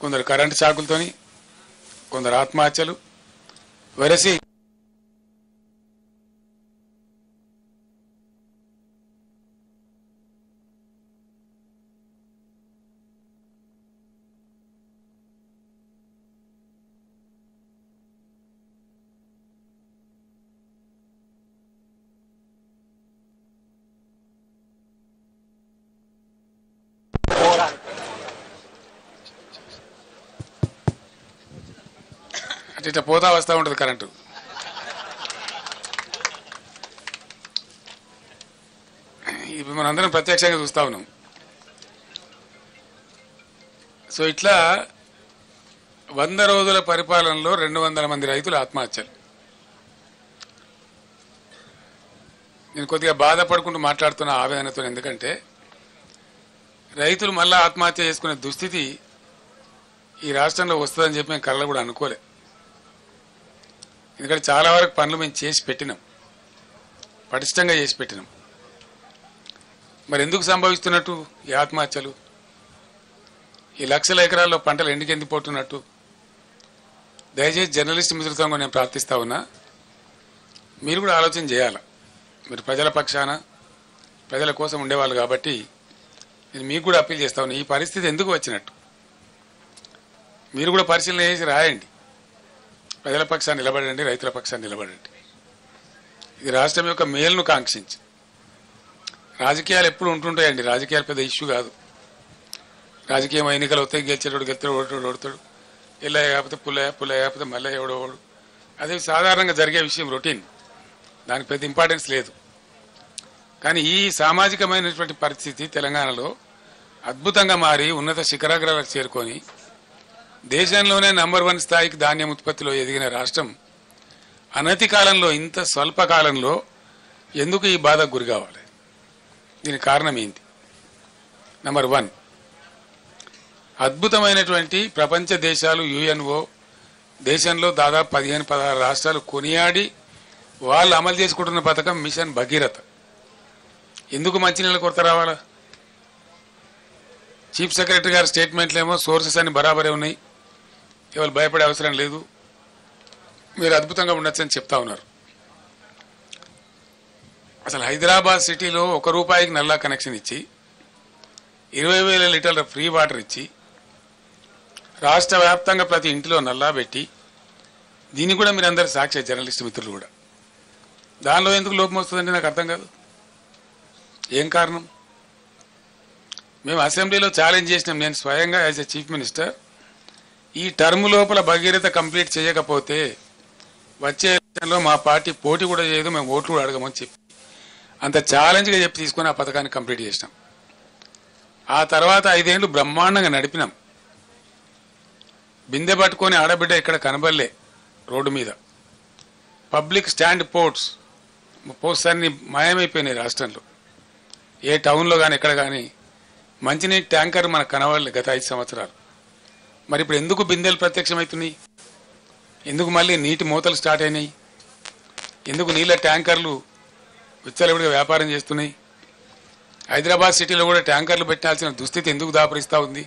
కొందరు కరెంటు షాకులతోని, కొందరు ఆత్మహత్యలు వెరసి ఇట్లా పోతా వస్తూ ఉంటుంది కరెంటు. ఇప్పుడు మనందరం ప్రత్యక్షంగా చూస్తా ఉన్నాం. సో ఇట్లా 100 రోజుల పరిపాలనలో 200 మంది రైతులు ఆత్మహత్యలు. నేను కొద్దిగా బాధపడుకుంటూ మాట్లాడుతున్న ఆవేదనతో, ఎందుకంటే రైతులు మళ్ళా ఆత్మహత్య చేసుకునే దుస్థితి ఈ రాష్ట్రంలో వస్తుందని చెప్పి మేము కళ్ళ కూడా అనుకోలే. ఎందుకంటే చాలా వరకు పనులు మేము చేసి పెట్టినాం, పటిష్టంగా చేసి పెట్టినాం. మరి ఎందుకు సంభవిస్తున్నట్టు ఈ ఆత్మహత్యలు? ఈ లక్షల ఎకరాల్లో పంటలు ఎండిపోతున్నట్టు? దయచేసి జర్నలిస్ట్ మిత్రులతో నేను ప్రార్థిస్తా ఉన్నా, మీరు కూడా ఆలోచన చేయాలి. మీరు ప్రజల పక్షాన ప్రజల కోసం ఉండేవాళ్ళు కాబట్టి నేను మీకు కూడా అప్పీల్ చేస్తా ఉన్నా, ఈ పరిస్థితి ఎందుకు వచ్చినట్టు మీరు కూడా పరిశీలన చేసి రాయండి. ప్రజల పక్షాన్ని నిలబడండి, రైతుల పక్షాన్ని నిలబడండి. ఇది రాష్ట్రం యొక్క మేలును కాంక్షించి. రాజకీయాలు ఎప్పుడు ఉంటుంటాయండి, రాజకీయాలు పెద్ద ఇష్యూ కాదు. రాజకీయం ఎన్నికలు వస్తాయి, గెలిచేటోడు గెలుతాడు, ఓడతాడు, ఎల్లయ్య కాకపోతే పుల్లయ్య కాకపోతే మళ్ళీ ఎవడోడు. అదే సాధారణంగా జరిగే విషయం, రొటీన్, దానికి పెద్ద ఇంపార్టెన్స్ లేదు. కానీ ఈ సామాజికమైనటువంటి పరిస్థితి తెలంగాణలో అద్భుతంగా మారి ఉన్నత శిఖరాగ్రాలకు చేరుకొని దేశంలోనే నంబర్ 1 స్థాయికి ధాన్యం ఉత్పత్తిలో ఎదిగిన రాష్ట్రం అనతి కాలంలో, ఇంత స్వల్ప కాలంలో ఎందుకు ఈ బాధకు గురి కావాలి? దీనికి కారణం ఏంటి? నంబర్ 1, అద్భుతమైనటువంటి ప్రపంచ దేశాలు, యుఎన్ఓ దేశంలో దాదాపు 15-16 రాష్ట్రాలు కొనియాడి వాళ్ళు అమలు చేసుకుంటున్న పథకం మిషన్ భగీరథ. ఎందుకు మంచినీళ్ళ కొరత రావాలా? చీఫ్ సెక్రటరీ గారి స్టేట్మెంట్లేమో సోర్సెస్ అన్ని బరాబరే ఉన్నాయి, ఎవరు భయపడే అవసరం లేదు, మీరు అద్భుతంగా ఉండొచ్చని చెప్తా ఉన్నారు. అసలు హైదరాబాద్ సిటీలో ₹1 నల్లా కనెక్షన్ ఇచ్చి 20,000 లీటర్ల ఫ్రీ వాటర్ ఇచ్చి రాష్ట్ర వ్యాప్తంగా ప్రతి ఇంటిలో నల్లా పెట్టి, దీన్ని కూడా మీరు అందరు సాక్షి, జర్నలిస్ట్ మిత్రులు కూడా. దానిలో ఎందుకు లోపం వస్తుందంటే నాకు అర్థం కాదు. ఏం కారణం? మేము అసెంబ్లీలో ఛాలెంజ్ చేసినాం, నేను స్వయంగా యాజ్ ఎ చీఫ్ మినిస్టర్, ఈ టర్మ్ లోపల భగీరథ కంప్లీట్ చేయకపోతే వచ్చే ఎలక్షన్లో మా పార్టీ పోటీ కూడా చేయదు, మేము ఓట్లు కూడా అడగమని చెప్పి అంత ఛాలెంజ్గా చెప్పి తీసుకుని ఆ పథకాన్ని కంప్లీట్ చేసినాం. ఆ తర్వాత 5 ఏళ్ళు బ్రహ్మాండంగా నడిపినాం. బిందె పట్టుకొని ఆడబిడ్డ ఇక్కడ కనబడలే రోడ్డు మీద. పబ్లిక్ స్టాండ్ పోస్ట్స్ అన్ని మాయమైపోయినాయి రాష్ట్రంలో. ఏ టౌన్లో కానీ ఎక్కడ కానీ మంచినీటి ట్యాంకర్ మనకు కనబడలే గత 5 సంవత్సరాలు. మరి ఇప్పుడు ఎందుకు బిందెలు ప్రత్యక్షమవుతున్నాయి? ఎందుకు మళ్ళీ నీటి మూతలు స్టార్ట్ అయినాయి? ఎందుకు నీళ్ళ ట్యాంకర్లు విచ్చలవిడిగా వ్యాపారం చేస్తున్నాయి? హైదరాబాద్ సిటీలో కూడా ట్యాంకర్లు పెట్టాల్సిన దుస్థితి ఎందుకు దాపరిస్తూ ఉంది?